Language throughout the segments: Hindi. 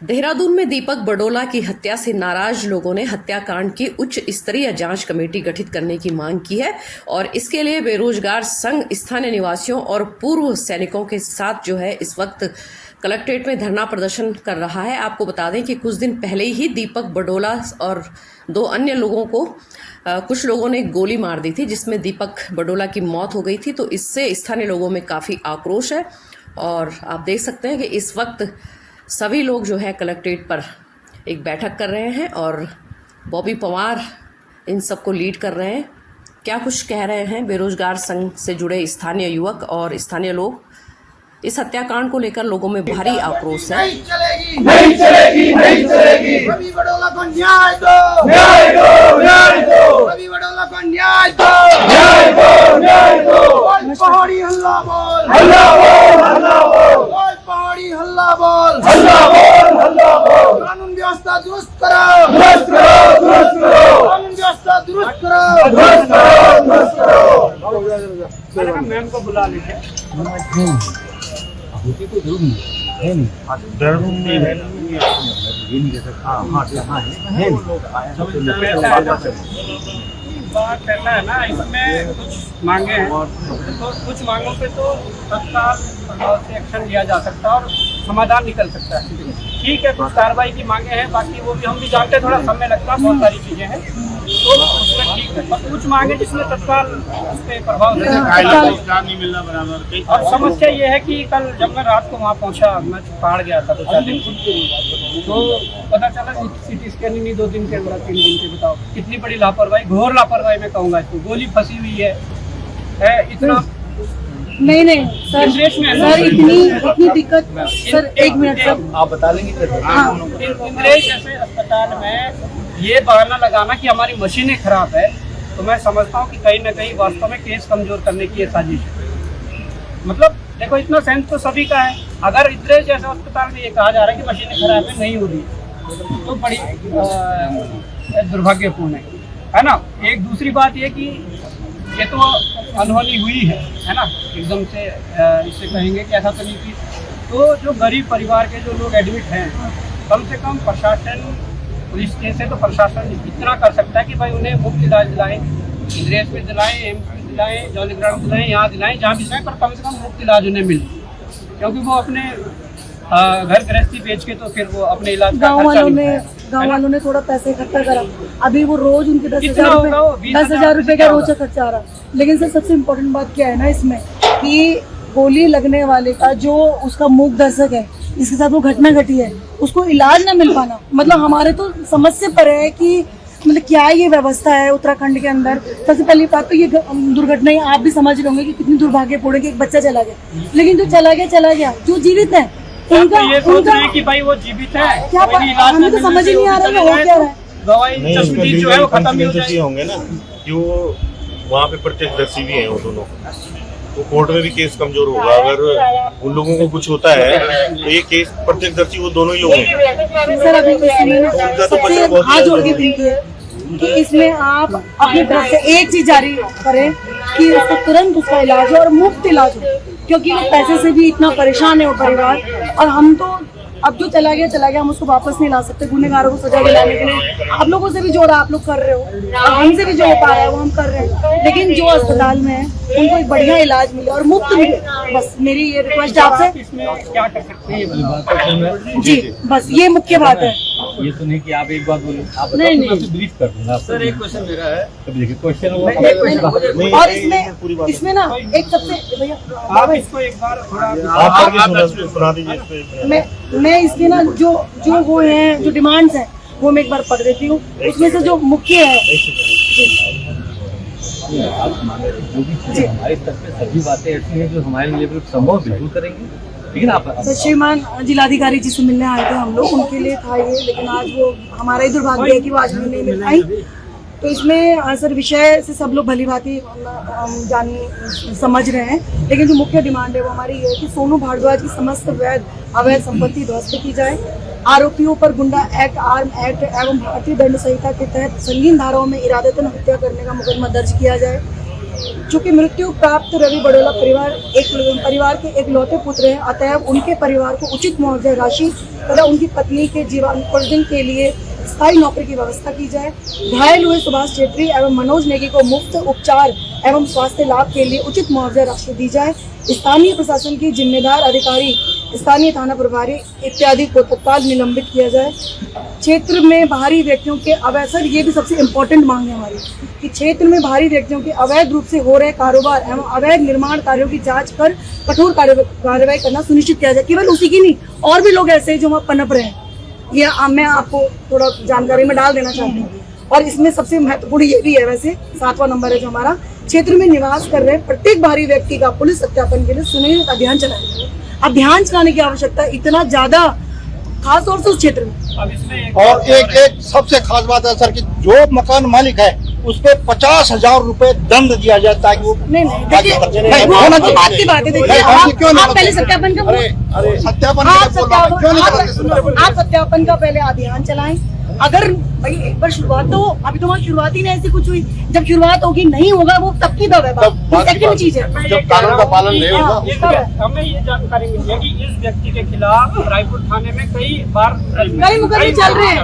देहरादून में दीपक बडोला की हत्या से नाराज लोगों ने हत्याकांड की उच्च स्तरीय जांच कमेटी गठित करने की मांग की है और इसके लिए बेरोजगार संघ स्थानीय निवासियों और पूर्व सैनिकों के साथ जो है इस वक्त कलेक्ट्रेट में धरना प्रदर्शन कर रहा है। आपको बता दें कि कुछ दिन पहले ही दीपक बडोला और दो अन्य लोगों को कुछ लोगों ने गोली मार दी थी, जिसमें दीपक बडोला की मौत हो गई थी। तो इससे स्थानीय लोगों में काफ़ी आक्रोश है और आप देख सकते हैं कि इस वक्त सभी लोग जो है कलेक्ट्रेट पर एक बैठक कर रहे हैं और बॉबी पवार इन सबको लीड कर रहे हैं। क्या कुछ कह रहे हैं बेरोजगार संघ से जुड़े स्थानीय युवक और स्थानीय लोग। इस हत्याकांड को लेकर लोगों में भारी आक्रोश है। नहीं चलेगी, नहीं चलेगी, नहीं चलेगी। बॉबी बडोला को न्याय दो, न्याय दो, न्याय दो। बॉबी बडोला को न्याय दो, न्याय दो, न्याय दो। बोल पहाड़ी हल्ला बोल, हल्ला बोल, हल्ला बोल। बोल पहाड़ी हल्ला बोल, हल्ला बोल, हल्ला बोल। कानून व्यवस्था दुरुस्त करो, दुरुस्त करो, दुरुस्त करो। कानून व्यवस्था दुरुस्त करो, दुरुस्त करो, दुरुस्त करो। मैम को बुला लीजिए। होती तो जरूर है नहीं देहरादून में है ये नहीं कह सकता। हाँ है बात ऐसा है ना, इसमें कुछ मांगे हैं तो कुछ मांगों पे तो तत्काल से एक्शन लिया जा सकता है और समाधान निकल सकता है। ठीक है, कुछ कार्रवाई की मांगे हैं, बाकी वो भी हम भी जानते हैं, थोड़ा समय लगता है, बहुत सारी चीज़ें हैं तो उसमें ठीक है। पर कुछ मांगे जिसमें तत्काल उस पर प्रभाव नहीं मिलना बराबर। और समस्या ये है कि कल जब मैं रात को वहाँ पहुँचा, मैं पहाड़ गया था 2-4 दिन, तो पता चला सिटी स्कैन ही नहीं 2 दिन के, बड़ा 3 दिन के। बताओ कितनी बड़ी लापरवाही, घोर लापरवाही मैं कहूँगा इसको। गोली फंसी हुई है इतना नहीं सर, सर इतनी दिक्कत। सर 1 मिनट सर, आप बता लेंगे। इंद्रेश जैसे अस्पताल में ये बहाना लगाना कि हमारी मशीनें खराब है, तो मैं समझता हूँ कि कहीं ना कहीं वास्तव में केस कमजोर करने की ये साजिश है। मतलब देखो, इतना सेंस तो सभी का है। अगर इंद्रेश जैसे अस्पताल में ये कहा जा रहा है कि मशीनें खराब है, नहीं हो रही, तो बड़ी दुर्भाग्यपूर्ण है ना। एक दूसरी बात ये कि ये तो अनहोनी हुई है ना, एकदम से इससे कहेंगे कि ऐसा तो नहीं की। तो जो गरीब परिवार के जो लोग एडमिट हैं, कम से कम प्रशासन, पुलिस से तो प्रशासन इतना कर सकता है कि भाई उन्हें मुफ्त इलाज दिलाएं, इंद्रेश में दिलाएं, एम्स में दिलाएं, जॉलीग्राउंड में दिलाएं, यहाँ दिलाएं, जहाँ भी दिलाएं, पर कम से कम मुफ्त इलाज उन्हें मिले, क्योंकि वो अपने घर गृहस्थी बेच के तो फिर वो अपने इलाज का गाँव वालों ने थोड़ा पैसे इकट्ठा करा। अभी वो रोज उनके 10,000 रुपए का रोज खर्चा आ रहा। लेकिन सर सबसे इम्पोर्टेंट बात क्या है ना इसमें, कि गोली लगने वाले का जो उसका मूक दर्शक है, जिसके साथ वो घटना घटी है, उसको इलाज ना मिल पाना, मतलब हमारे तो समझ से परे है कि मतलब क्या ये व्यवस्था है उत्तराखंड के अंदर। सबसे पहली बात तो ये दुर्घटना आप भी समझ रहे होंगे कि कितनी दुर्भाग्यपूर्ण है कि एक बच्चा चला गया। लेकिन जो चला गया, जो जीवित है उनका ये सोच रहे हैं कि भाई वो जीवित है, क्या हमें तो समझ ही नहीं आ रहा है हो क्या रहा है। गवाही तस्वीर जो है वो खत्म ही हो जाएगी। होंगे ना, जो वहाँ पे प्रत्यक्षदर्शी भी हैं, वो दोनों, तो कोर्ट में भी केस कमजोर होगा। अगर उन लोगों को कुछ होता है तो ये केस प्रत्यक्षदर्शी वो दोनों ही होंगे। सर अभी इसमें हाथ जोड़ के विनती है कि इसमें आप अपनी तरफ से एक चीज जारी करें कि उसको तुरंत उसका इलाज हो और मुफ्त इलाज हो, क्योंकि वो पैसे से भी इतना परेशान है वो परिवार। और हम तो अब जो चला गया, हम उसको वापस नहीं ला सकते। गुनहगारों को सजा दिलाने के लिए आप लोगों से भी जो आप लोग कर रहे हो और हमसे भी जो हो पा रहा है वो हम कर रहे हैं, लेकिन जो अस्पताल में है उनको एक बढ़िया इलाज मिले और मुफ्त मिले। बस मेरी ये रिक्वेस्ट आपसे। इसमें क्या कर सकते हैं जी, बस ये मुख्य बात है। ये तो नहीं कि आप एक बात बोले, आप नहीं ब्रीफ कर दूंगा। सर एक क्वेश्चन मेरा है, देखिए क्वेश्चन और इसमें ना एक सबसे भैया आप इसको एक बार सुना दीजिए। मैं इसके ना जो वो हैं, जो डिमांड्स हैं, वो मैं एक बार पढ़ देती हूँ। उसमें से जो मुख्य है, जो भी चीज़ें हमारे स्तर पे सभी बातें ऐसी हैं जो हमारे लेवल पर संभव बिल्कुल करेंगे। लेकिन आप श्रीमान जिलाधिकारी जी से मिलने आए थे हम लोग, उनके लिए था ये, लेकिन आज वो हमारा ही दुर्भाग्य है कि वो आज नहीं मिल पाई। तो इसमें सर विषय से सब लोग भली भांति समझ रहे हैं, लेकिन जो मुख्य डिमांड है वो हमारी ये है कि सोनू भारद्वाज की समस्त अवैध संपत्ति ध्वस्त की जाए। आरोपियों पर गुंडा एक्ट, आर्म एक्ट एवं भारतीय दंड संहिता के तहत संगीन धाराओं में इरादतन हत्या करने का मुकदमा दर्ज किया जाए। चूंकि मृत्यु प्राप्त रवि बड़ोला परिवार के एक लौते पुत्र हैं, अतएव उनके परिवार को उचित मुआवजा राशि तथा उनकी पत्नी के जीवनोपार्जन के लिए स्थायी नौकरी की व्यवस्था की जाए। घायल हुए सुभाष छेत्री एवं मनोज नेगी को मुफ्त उपचार एवं स्वास्थ्य लाभ के लिए उचित मुआवजा राशि दी जाए। स्थानीय प्रशासन की जिम्मेदार अधिकारी, स्थानीय थाना प्रभारी इत्यादि को तत्काल निलंबित किया जाए। क्षेत्र में बाहरी व्यक्तियों के अवैध, सर ये भी सबसे इम्पोर्टेंट मांग है हमारी, कि क्षेत्र में बाहरी व्यक्तियों के अवैध रूप से हो रहे कारोबार एवं अवैध निर्माण कार्यों की जांच कर कठोर कार्रवाई करना सुनिश्चित किया जाए। केवल उसी की नहीं, और भी लोग ऐसे हैं जो वहाँ पनप रहे हैं, ये मैं आपको थोड़ा जानकारी में डाल देना चाहती हूँ। और इसमें सबसे महत्वपूर्ण ये भी है, वैसे 7वां नंबर है जो हमारा, क्षेत्र में निवास कर रहे प्रत्येक बाहरी व्यक्ति का पुलिस सत्यापन के लिए सुनिश्चित अभियान चलाएंगे। अभियान चलाने की आवश्यकता इतना ज्यादा, खास तौर से उस क्षेत्र में। अब इसमें और एक सबसे खास बात है सर कि जो मकान मालिक है उस पे 50,000 रुपए दंड दिया जाए ताकि वो नहीं देखिए, वो अलग बात की बात है। देखिए आप पहले सत्यापन का सत्यापन आप सत्यापन का पहले अभियान चलाएं। अगर भाई एक बार शुरुआत तो, अभी तो वहाँ शुरुआत ही नहीं ऐसी कुछ हुई, जब शुरुआत होगी नहीं होगा वो तब की दब है, सेकंड चीज है जब कानून का पालन नहीं होगा। हमें ये जानकारी मिली है कि इस व्यक्ति के खिलाफ रायपुर थाने में कई बार मुकदमे चल रहे हैं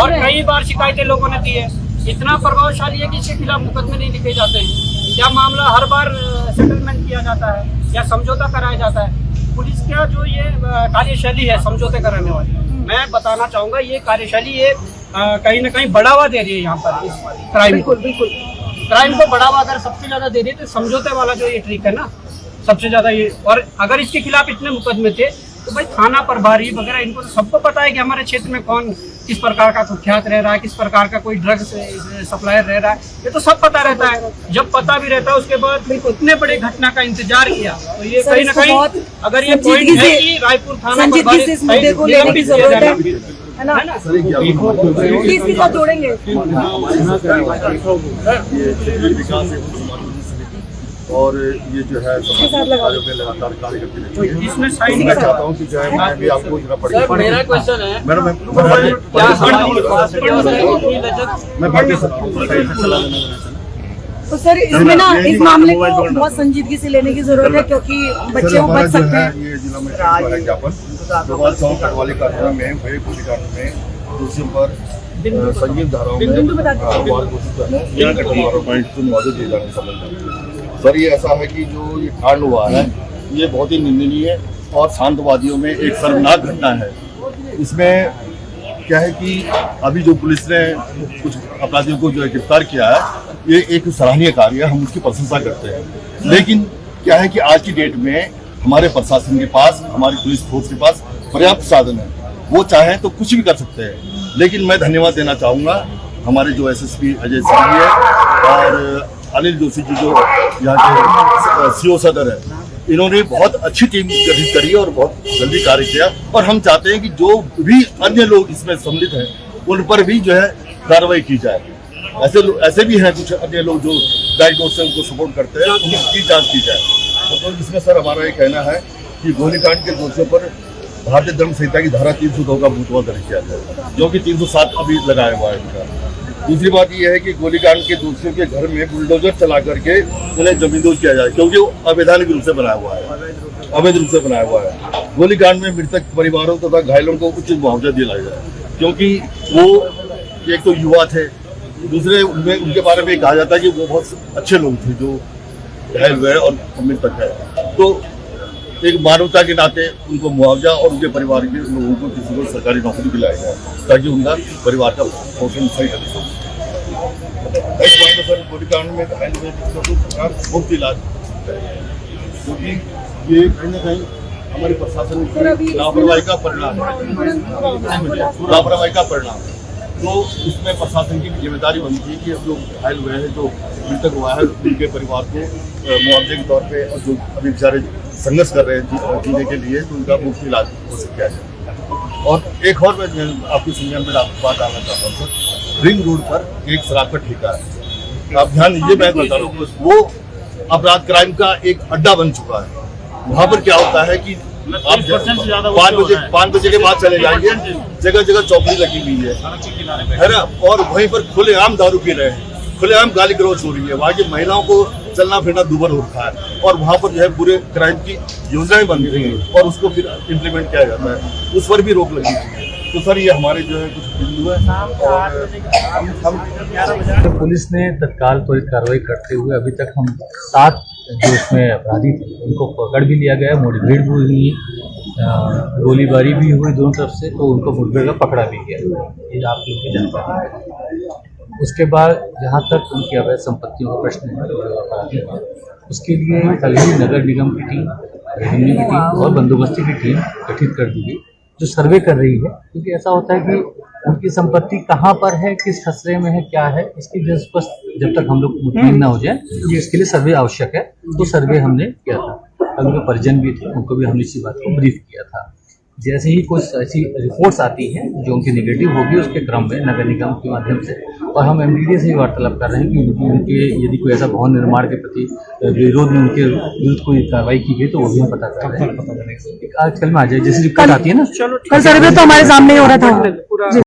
और कई बार शिकायतें लोगों ने दी है। इतना प्रभावशाली है कि इसके खिलाफ मुकदमे नहीं लिखे जाते हैं। क्या मामला हर बार सेटलमेंट किया जाता है या समझौता कराया जाता है। पुलिस का जो ये कार्यशैली है समझौते कराने वाली, मैं बताना चाहूंगा ये कार्यशैली ये कहीं ना कहीं बढ़ावा दे रही है यहाँ पर इस क्राइम को। बिल्कुल क्राइम को बढ़ावा अगर सबसे ज्यादा दे रही है तो समझौते वाला जो ये ट्रिक है ना सबसे ज्यादा ये। और अगर इसके खिलाफ इतने मुकदमे थे तो भाई थाना प्रभारी वगैरह इनको तो सबको पता है कि हमारे क्षेत्र में कौन किस प्रकार का कुख्यात रह रहा है, किस प्रकार का कोई ड्रग्स सप्लायर रह रहा है, ये तो सब पता रहता है। जब पता भी रहता है उसके बाद इतने बड़े घटना का इंतजार किया तो ये कहीं ना कहीं अगर ये पॉइंट है कि रायपुर थाना प्रभारी इस मुद्दे को लेने की जरूरत है ना, इसके साथ जोड़ेंगे। और ये जो है कार्यों में लगातार कार्य करती रहती है। इसमें मैं चाहता हूँ कि जो है मैं भी आपको जरा पढ़ मेरा क्वेश्चन है मैडम मैं पढ़ सकता हूँ। तो सर इसमें ना इस मामले को बहुत संजीदगी से लेने की जरूरत है क्योंकि बच्चे वो बच सकते हैं। ये जिला में ज्ञापन भोपाल चौक वाली कार्यालय में हुए गोलीकांड में दोषियों पर संगीन धाराओं में मौजूद दिए जाने संबंध में सर ये ऐसा है कि जो ये कांड हुआ है ये बहुत ही निंदनीय और शांतवादियों में एक शर्मनाक घटना है। इसमें क्या है कि अभी जो पुलिस ने कुछ अपराधियों को जो गिरफ्तार किया है ये एक सराहनीय कार्य है, हम उसकी प्रशंसा करते हैं। लेकिन क्या है कि आज की डेट में हमारे प्रशासन के पास, हमारी पुलिस फोर्स के पास पर्याप्त साधन है, वो चाहे तो कुछ भी कर सकते हैं। लेकिन मैं धन्यवाद देना चाहूँगा हमारे जो एसएसपी अजय सिंह है और अनिल जोशी जी जो यहाँ के सीओ सदर है, इन्होंने बहुत अच्छी टीम गठित करी और बहुत जल्दी कार्य किया। और हम चाहते हैं कि जो भी अन्य लोग इसमें सम्मिलित हैं उन पर भी जो है कार्रवाई की जाए। ऐसे भी हैं कुछ अन्य लोग जो बैकडोर से उनको सपोर्ट करते हैं, उनकी जांच की जाए। तो इसमें सर हमारा ये कहना है कि गोलीकांड के दोषियों पर भारतीय दंड संहिता की धारा 302 का मुकदमा दर्ज किया जाए, जो कि 307 अभी लगाया हुआ है इनका। दूसरी बात यह है कि गोलीकांड के दोषियों के घर में बुलडोजर चला करके उन्हें जमींदोज किया जाए, क्योंकि वो अवैधानिक रूप से बनाया हुआ है, अवैध रूप से बनाया हुआ है। गोलीकांड में मृतक परिवारों तथा घायलों को उचित मुआवजा दिलाया जाए, क्योंकि वो एक तो युवा थे, दूसरे उनमें उनके बारे में कहा जाता है कि वो बहुत अच्छे लोग थे जो घायल हुए और मृतक है। तो एक मानवता के नाते उनको मुआवजा और उनके परिवार के लोगों को किसी को सरकारी नौकरी दिलाया जाए ताकि उनका परिवार का पोषण सही कर सके। सर गोलीकांड में घायल हुए सरकार मुफ्त इलाज, क्योंकि ये कहीं ना कहीं हमारे प्रशासन की लापरवाही का परिणाम है, लापरवाही का परिणाम। तो इसमें प्रशासन की जिम्मेदारी बनती है कि जो घायल हुए हैं, जो मृतक हुआ है, उनके परिवार को मुआवजे के तौर पे और जो अभी बेचारे संघर्ष कर रहे हैं जीने के लिए, तो उनका मुफ्त इलाज हो सकता है। और एक और मैं आपके संज्ञान में आपको बात आना चाहता हूँ सर, रिंग रोड पर एक शराब का ठेका है। आप ध्यान दीजिए, मैं बता रहा हूँ, वो अपराध क्राइम का एक अड्डा बन चुका है। वहाँ पर क्या होता है कि आप 5 बजे के बाद चले जाएंगे, जगह जगह चौकी लगी हुई है ना, और वहीं पर खुलेआम दारू पी रहे हैं। खुलेआम गाली गलौज हो रही है। वहाँ की महिलाओं को चलना फिरना दूभर हो रखा है और वहाँ पर जो है पूरे क्राइम की योजनाएं बन रही हैं और उसको फिर इम्प्लीमेंट किया जाता है, उस पर भी रोक लगी हुई है। तो सर ये हमारे जो है कुछ बिंदु है और हम तो पुलिस ने तत्काल त्वरित कार्रवाई करते हुए अभी तक हम 7 जो इसमें अपराधी थे उनको पकड़ भी लिया गया, मुठभेड़ भी हुई, गोलीबारी भी हुई दोनों तरफ से, तो उनको मुठभेड़ का पकड़ा भी गया। ये आप लोग की जानकारी है। उसके बाद जहाँ तक उनकी अवैध संपत्तियों का प्रश्न है, जो अपराधी है, उसके लिए कल ही नगर निगम की टीम, रेवेन्यू की टीम और बंदोबस्ती की टीम गठित कर दी गई, जो सर्वे कर रही है। क्योंकि ऐसा होता है कि उनकी संपत्ति कहाँ पर है, किस खसरे में है, क्या है, इसकी जब तक हम लोग मुतमईन ना हो जाए, ये इसके लिए सर्वे आवश्यक है। तो सर्वे हमने किया था, उनके परिजन भी थे, उनको भी हमने इसी बात को ब्रीफ किया था। जैसे ही कुछ ऐसी रिपोर्ट्स आती हैं जो उनकी नेगेटिव होगी, उसके क्रम में नगर निगम के माध्यम से और हम MDDA से भी वार्तालाप कर रहे हैं कि उनके यदि कोई ऐसा भवन निर्माण के प्रति विरोध में उनके विरुद्ध कोई कार्रवाई की गई तो वो भी हम पता कर रहे हैं। आजकल में आ जाए जैसे रिपोर्ट आती है ना, कल सर्वे तो हमारे सामने ही हो रहा था।